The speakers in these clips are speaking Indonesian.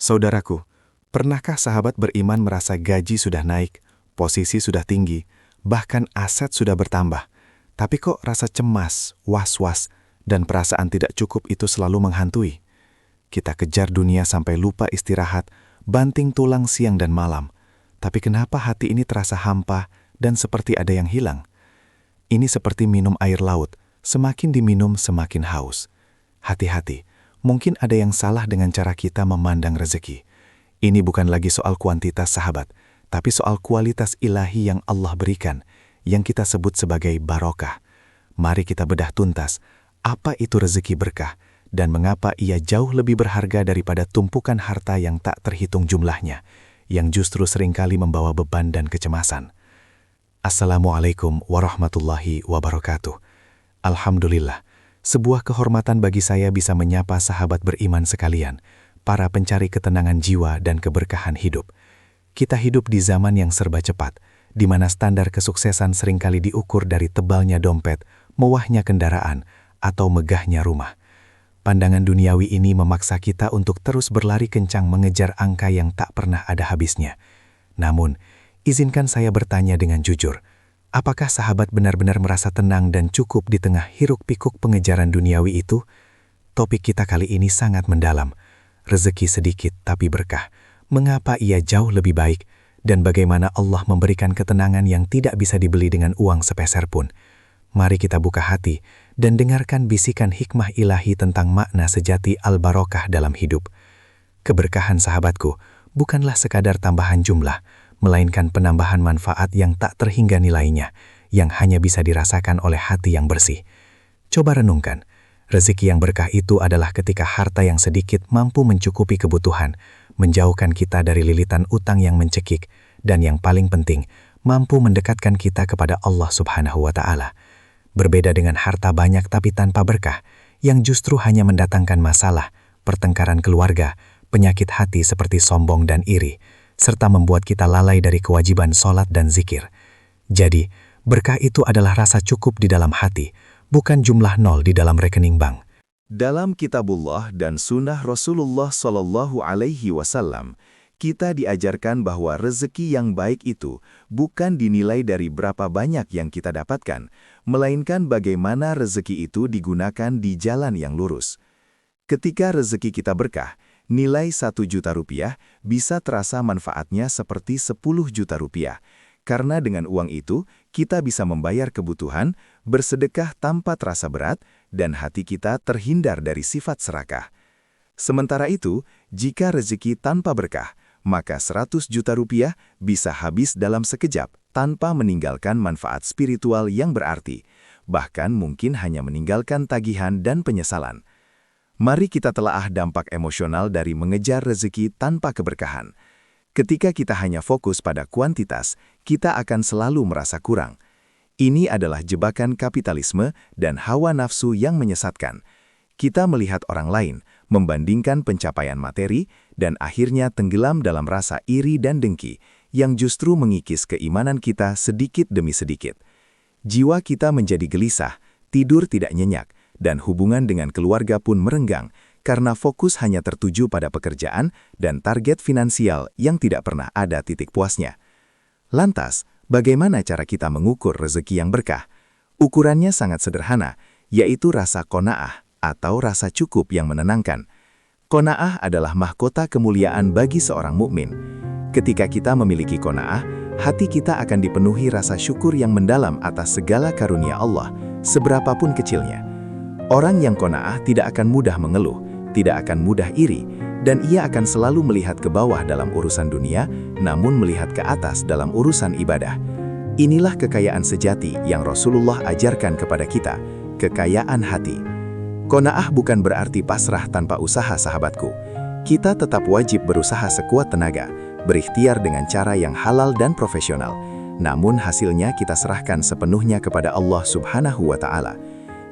Saudaraku, pernahkah sahabat beriman merasa gaji sudah naik, posisi sudah tinggi, bahkan aset sudah bertambah, tapi kok rasa cemas, was-was, dan perasaan tidak cukup itu selalu menghantui? Kita kejar dunia sampai lupa istirahat, banting tulang siang dan malam. Tapi kenapa hati ini terasa hampa dan seperti ada yang hilang? Ini seperti minum air laut, semakin diminum semakin haus. Hati-hati, mungkin ada yang salah dengan cara kita memandang rezeki. Ini bukan lagi soal kuantitas sahabat, tapi soal kualitas ilahi yang Allah berikan, yang kita sebut sebagai barokah. Mari kita bedah tuntas, apa itu rezeki berkah, dan mengapa ia jauh lebih berharga daripada tumpukan harta yang tak terhitung jumlahnya, yang justru seringkali membawa beban dan kecemasan. Assalamualaikum warahmatullahi wabarakatuh. Alhamdulillah, sebuah kehormatan bagi saya bisa menyapa sahabat beriman sekalian, para pencari ketenangan jiwa dan keberkahan hidup. Kita hidup di zaman yang serba cepat, di mana standar kesuksesan seringkali diukur dari tebalnya dompet, mewahnya kendaraan, atau megahnya rumah. Pandangan duniawi ini memaksa kita untuk terus berlari kencang mengejar angka yang tak pernah ada habisnya. Namun, izinkan saya bertanya dengan jujur, apakah sahabat benar-benar merasa tenang dan cukup di tengah hiruk-pikuk pengejaran duniawi itu? Topik kita kali ini sangat mendalam. Rezeki sedikit tapi berkah. Mengapa ia jauh lebih baik? Dan bagaimana Allah memberikan ketenangan yang tidak bisa dibeli dengan uang sepeser pun? Mari kita buka hati dan dengarkan bisikan hikmah ilahi tentang makna sejati al-barokah dalam hidup. Keberkahan sahabatku bukanlah sekadar tambahan jumlah, melainkan penambahan manfaat yang tak terhingga nilainya, yang hanya bisa dirasakan oleh hati yang bersih. Coba renungkan, rezeki yang berkah itu adalah ketika harta yang sedikit mampu mencukupi kebutuhan, menjauhkan kita dari lilitan utang yang mencekik, dan yang paling penting, mampu mendekatkan kita kepada Allah Subhanahu wa Ta'ala. Berbeda dengan harta banyak tapi tanpa berkah, yang justru hanya mendatangkan masalah, pertengkaran keluarga, penyakit hati seperti sombong dan iri, serta membuat kita lalai dari kewajiban sholat dan zikir. Jadi, berkah itu adalah rasa cukup di dalam hati, bukan jumlah nol di dalam rekening bank. Dalam Kitabullah dan Sunnah Rasulullah SAW, kita diajarkan bahwa rezeki yang baik itu bukan dinilai dari berapa banyak yang kita dapatkan, melainkan bagaimana rezeki itu digunakan di jalan yang lurus. Ketika rezeki kita berkah, nilai 1 juta rupiah bisa terasa manfaatnya seperti 10 juta rupiah. Karena dengan uang itu, kita bisa membayar kebutuhan, bersedekah tanpa terasa berat, dan hati kita terhindar dari sifat serakah. Sementara itu, jika rezeki tanpa berkah, maka 100 juta rupiah bisa habis dalam sekejap tanpa meninggalkan manfaat spiritual yang berarti, bahkan mungkin hanya meninggalkan tagihan dan penyesalan. Mari kita telaah dampak emosional dari mengejar rezeki tanpa keberkahan. Ketika kita hanya fokus pada kuantitas, kita akan selalu merasa kurang. Ini adalah jebakan kapitalisme dan hawa nafsu yang menyesatkan. Kita melihat orang lain, membandingkan pencapaian materi, dan akhirnya tenggelam dalam rasa iri dan dengki, yang justru mengikis keimanan kita sedikit demi sedikit. Jiwa kita menjadi gelisah, tidur tidak nyenyak, dan hubungan dengan keluarga pun merenggang, karena fokus hanya tertuju pada pekerjaan dan target finansial yang tidak pernah ada titik puasnya. Lantas, bagaimana cara kita mengukur rezeki yang berkah? Ukurannya sangat sederhana, yaitu rasa qanaah atau rasa cukup yang menenangkan. Qanaah adalah mahkota kemuliaan bagi seorang mukmin. Ketika kita memiliki qanaah, hati kita akan dipenuhi rasa syukur yang mendalam atas segala karunia Allah, seberapapun kecilnya. Orang yang qanaah tidak akan mudah mengeluh, tidak akan mudah iri, dan ia akan selalu melihat ke bawah dalam urusan dunia, namun melihat ke atas dalam urusan ibadah. Inilah kekayaan sejati yang Rasulullah ajarkan kepada kita, kekayaan hati. Qanaah bukan berarti pasrah tanpa usaha, sahabatku. Kita tetap wajib berusaha sekuat tenaga, berikhtiar dengan cara yang halal dan profesional. Namun hasilnya kita serahkan sepenuhnya kepada Allah Subhanahu wa Ta'ala.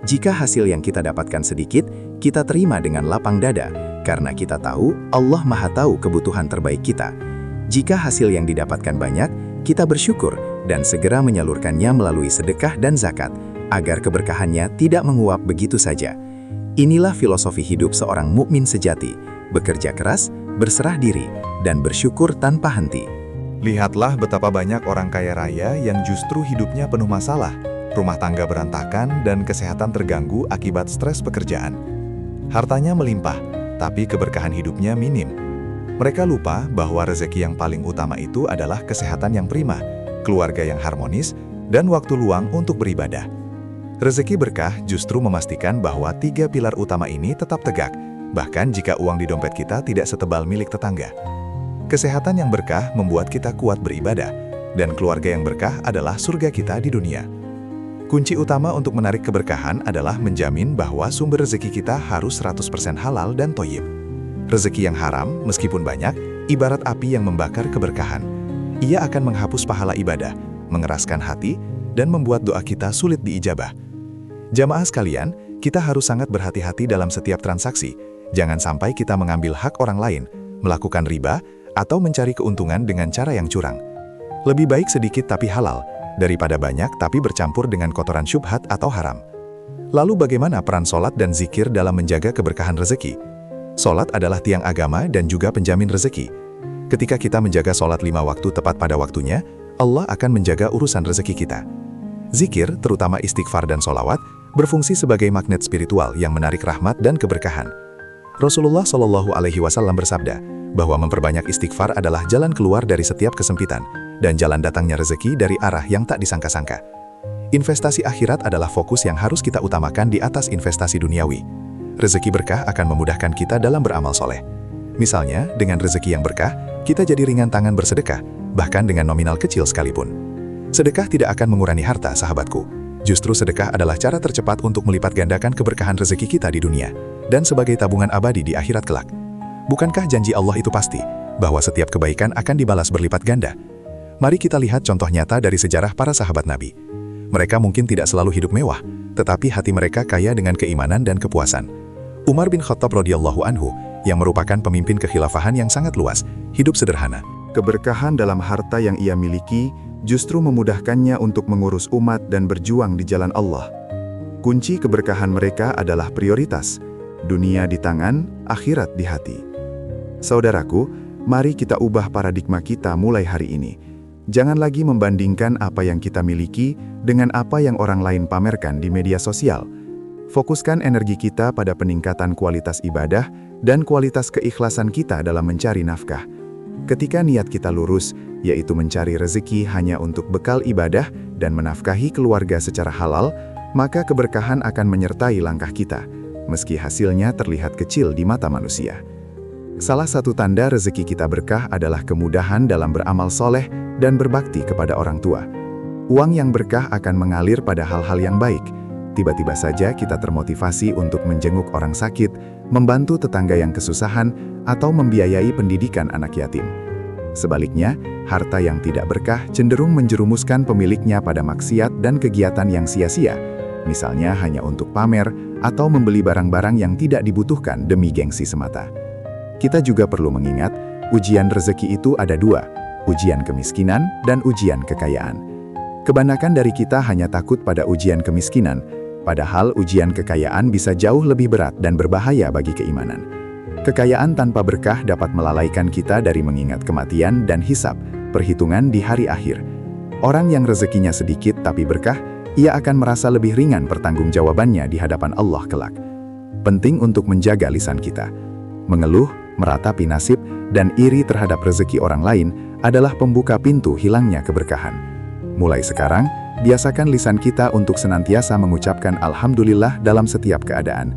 Jika hasil yang kita dapatkan sedikit, kita terima dengan lapang dada, karena kita tahu Allah Maha Tahu kebutuhan terbaik kita. Jika hasil yang didapatkan banyak, kita bersyukur dan segera menyalurkannya melalui sedekah dan zakat, agar keberkahannya tidak menguap begitu saja. Inilah filosofi hidup seorang mukmin sejati, bekerja keras, berserah diri, dan bersyukur tanpa henti. Lihatlah betapa banyak orang kaya raya yang justru hidupnya penuh masalah, rumah tangga berantakan, dan kesehatan terganggu akibat stres pekerjaan. Hartanya melimpah, tapi keberkahan hidupnya minim. Mereka lupa bahwa rezeki yang paling utama itu adalah kesehatan yang prima, keluarga yang harmonis, dan waktu luang untuk beribadah. Rezeki berkah justru memastikan bahwa 3 pilar utama ini tetap tegak, bahkan jika uang di dompet kita tidak setebal milik tetangga. Kesehatan yang berkah membuat kita kuat beribadah, dan keluarga yang berkah adalah surga kita di dunia. Kunci utama untuk menarik keberkahan adalah menjamin bahwa sumber rezeki kita harus 100% halal dan thoyyib. Rezeki yang haram, meskipun banyak, ibarat api yang membakar keberkahan. Ia akan menghapus pahala ibadah, mengeraskan hati, dan membuat doa kita sulit diijabah. Jamaah sekalian, kita harus sangat berhati-hati dalam setiap transaksi. Jangan sampai kita mengambil hak orang lain, melakukan riba, atau mencari keuntungan dengan cara yang curang. Lebih baik sedikit tapi halal, daripada banyak tapi bercampur dengan kotoran syubhat atau haram. Lalu bagaimana peran sholat dan zikir dalam menjaga keberkahan rezeki? Sholat adalah tiang agama dan juga penjamin rezeki. Ketika kita menjaga sholat 5 waktu tepat pada waktunya, Allah akan menjaga urusan rezeki kita. Zikir, terutama istighfar dan sholawat, berfungsi sebagai magnet spiritual yang menarik rahmat dan keberkahan. Rasulullah SAW bersabda bahwa memperbanyak istighfar adalah jalan keluar dari setiap kesempitan dan jalan datangnya rezeki dari arah yang tak disangka-sangka. Investasi akhirat adalah fokus yang harus kita utamakan di atas investasi duniawi. Rezeki berkah akan memudahkan kita dalam beramal soleh. Misalnya, dengan rezeki yang berkah, kita jadi ringan tangan bersedekah, bahkan dengan nominal kecil sekalipun. Sedekah tidak akan mengurangi harta, sahabatku. Justru sedekah adalah cara tercepat untuk melipat gandakan keberkahan rezeki kita di dunia, dan sebagai tabungan abadi di akhirat kelak. Bukankah janji Allah itu pasti, bahwa setiap kebaikan akan dibalas berlipat ganda? Mari kita lihat contoh nyata dari sejarah para sahabat Nabi. Mereka mungkin tidak selalu hidup mewah, tetapi hati mereka kaya dengan keimanan dan kepuasan. Umar bin Khattab radhiyallahu anhu, yang merupakan pemimpin kekhilafahan yang sangat luas, hidup sederhana. Keberkahan dalam harta yang ia miliki justru memudahkannya untuk mengurus umat dan berjuang di jalan Allah. Kunci keberkahan mereka adalah prioritas, dunia di tangan, akhirat di hati. Saudaraku, mari kita ubah paradigma kita mulai hari ini. Jangan lagi membandingkan apa yang kita miliki dengan apa yang orang lain pamerkan di media sosial. Fokuskan energi kita pada peningkatan kualitas ibadah dan kualitas keikhlasan kita dalam mencari nafkah. Ketika niat kita lurus, yaitu mencari rezeki hanya untuk bekal ibadah dan menafkahi keluarga secara halal, maka keberkahan akan menyertai langkah kita, meski hasilnya terlihat kecil di mata manusia. Salah satu tanda rezeki kita berkah adalah kemudahan dalam beramal soleh dan berbakti kepada orang tua. Uang yang berkah akan mengalir pada hal-hal yang baik. Tiba-tiba saja kita termotivasi untuk menjenguk orang sakit, membantu tetangga yang kesusahan, atau membiayai pendidikan anak yatim. Sebaliknya, harta yang tidak berkah cenderung menjerumuskan pemiliknya pada maksiat dan kegiatan yang sia-sia, misalnya hanya untuk pamer atau membeli barang-barang yang tidak dibutuhkan demi gengsi semata. Kita juga perlu mengingat, ujian rezeki itu ada 2, ujian kemiskinan dan ujian kekayaan. Kebanyakan dari kita hanya takut pada ujian kemiskinan, padahal ujian kekayaan bisa jauh lebih berat dan berbahaya bagi keimanan. Kekayaan tanpa berkah dapat melalaikan kita dari mengingat kematian dan hisab, perhitungan di hari akhir. Orang yang rezekinya sedikit tapi berkah, ia akan merasa lebih ringan pertanggungjawabannya di hadapan Allah kelak. Penting untuk menjaga lisan kita. Mengeluh, meratapi nasib, dan iri terhadap rezeki orang lain adalah pembuka pintu hilangnya keberkahan. Mulai sekarang, biasakan lisan kita untuk senantiasa mengucapkan Alhamdulillah dalam setiap keadaan.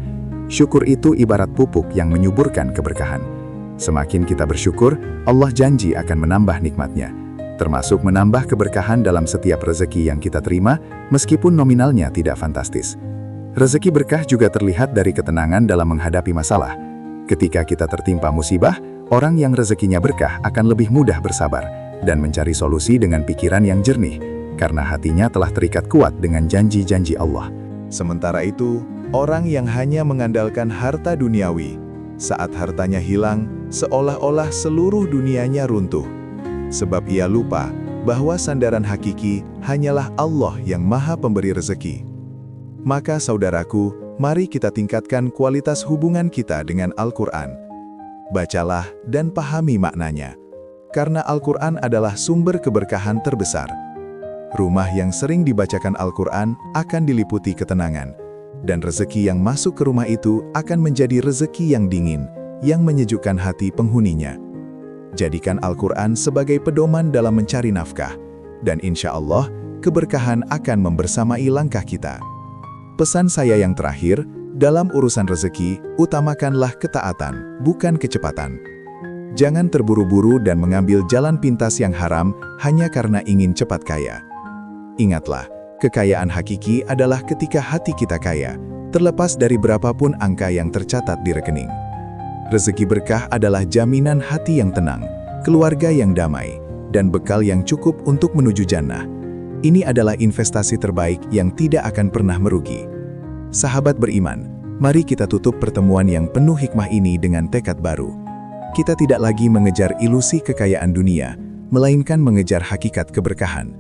Syukur itu ibarat pupuk yang menyuburkan keberkahan. Semakin kita bersyukur, Allah janji akan menambah nikmatnya, termasuk menambah keberkahan dalam setiap rezeki yang kita terima, meskipun nominalnya tidak fantastis. Rezeki berkah juga terlihat dari ketenangan dalam menghadapi masalah. Ketika kita tertimpa musibah, orang yang rezekinya berkah akan lebih mudah bersabar dan mencari solusi dengan pikiran yang jernih, karena hatinya telah terikat kuat dengan janji-janji Allah. Sementara itu, orang yang hanya mengandalkan harta duniawi, saat hartanya hilang, seolah-olah seluruh dunianya runtuh. Sebab ia lupa bahwa sandaran hakiki hanyalah Allah yang Maha Pemberi rezeki. Maka saudaraku, mari kita tingkatkan kualitas hubungan kita dengan Al-Quran. bacalah, dan pahami maknanya. Karena Al-Quran adalah sumber keberkahan terbesar. Rumah yang sering dibacakan Al-Quran akan diliputi ketenangan, dan rezeki yang masuk ke rumah itu akan menjadi rezeki yang dingin, yang menyejukkan hati penghuninya. Jadikan Al-Quran sebagai pedoman dalam mencari nafkah, dan insya Allah, keberkahan akan membersamai langkah kita. Pesan saya yang terakhir, dalam urusan rezeki, utamakanlah ketaatan, bukan kecepatan. Jangan terburu-buru dan mengambil jalan pintas yang haram hanya karena ingin cepat kaya. Ingatlah, kekayaan hakiki adalah ketika hati kita kaya, terlepas dari berapapun angka yang tercatat di rekening. Rezeki berkah adalah jaminan hati yang tenang, keluarga yang damai, dan bekal yang cukup untuk menuju jannah. Ini adalah investasi terbaik yang tidak akan pernah merugi. Sahabat beriman, mari kita tutup pertemuan yang penuh hikmah ini dengan tekad baru. Kita tidak lagi mengejar ilusi kekayaan dunia, melainkan mengejar hakikat keberkahan.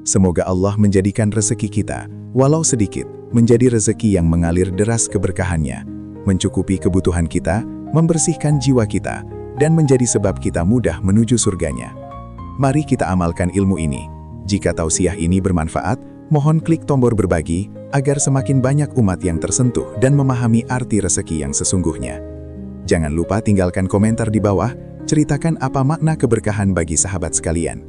Semoga Allah menjadikan rezeki kita, walau sedikit, menjadi rezeki yang mengalir deras keberkahannya, mencukupi kebutuhan kita, membersihkan jiwa kita, dan menjadi sebab kita mudah menuju surganya. Mari kita amalkan ilmu ini. Jika tausiah ini bermanfaat, mohon klik tombol berbagi, agar semakin banyak umat yang tersentuh dan memahami arti rezeki yang sesungguhnya. Jangan lupa tinggalkan komentar di bawah, ceritakan apa makna keberkahan bagi sahabat sekalian.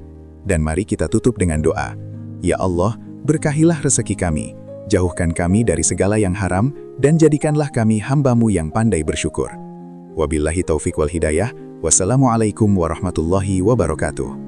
Dan mari kita tutup dengan doa. Ya Allah, berkahilah rezeki kami, jauhkan kami dari segala yang haram, dan jadikanlah kami hamba-Mu yang pandai bersyukur. Wabillahi taufik wal hidayah, wassalamualaikum warahmatullahi wabarakatuh.